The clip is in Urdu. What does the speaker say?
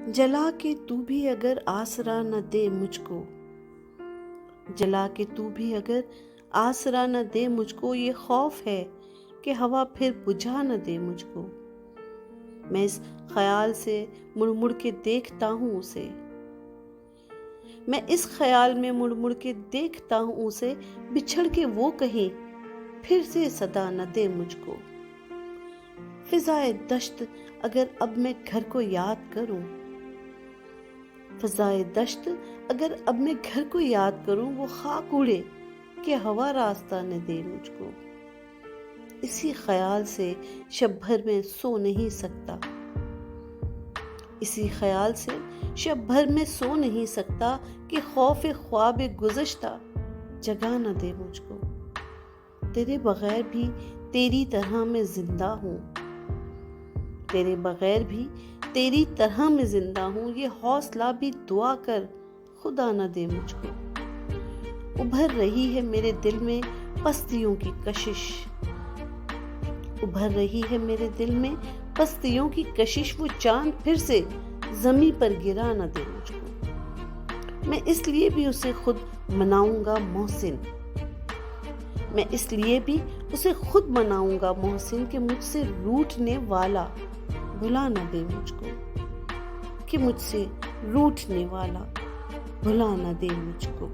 جلا کے تو بھی اگر آسرا نہ دے مجھ کو، جلا کے تو بھی اگر آسرا نہ دے مجھ کو، یہ خوف ہے کہ ہوا پھر بجھا نہ دے مجھ کو۔ میں اس خیال سے مڑ مڑ کے دیکھتا ہوں اسے، میں اس خیال میں مڑ مڑ کے دیکھتا ہوں اسے، بچھڑ کے وہ کہیں پھر سے صدا نہ دے مجھ کو۔ فضائے دشت اگر اب میں گھر کو یاد کروں، فضائے دشت اگر اب میں گھر کو یاد کروں، وہ خاک اڑے کہ ہوا راستہ نہ دے مجھ کو۔ اسی خیال سے شب بھر میں سو نہیں سکتا، اسی خیال سے شب بھر میں سو نہیں سکتا کہ خوف خواب گزشتہ جگا نہ دے مجھ کو۔ تیرے بغیر بھی تیری طرح میں زندہ ہوں، تیرے بغیر بھی تیری طرح میں زندہ ہوں، یہ حوصلہ بھی دعا کر خدا نہ دے مجھ کو۔ ابھر رہی ہے میرے دل میں پستیوں کی کشش، ابھر رہی ہے میرے دل میں پستیوں کی کشش، وہ چاند پھر سے زمیں پر گرا نہ دے مجھ کو۔ میں اس لیے بھی اسے خود مناؤں گا محسن، میں اس لیے بھی اسے خود مناؤں گا محسن، کہ مجھ سے روٹھنے والا بھلا نہ دے مجھ کو، کہ مجھ سے روٹھنے والا بھلا نہ دے مجھ کو۔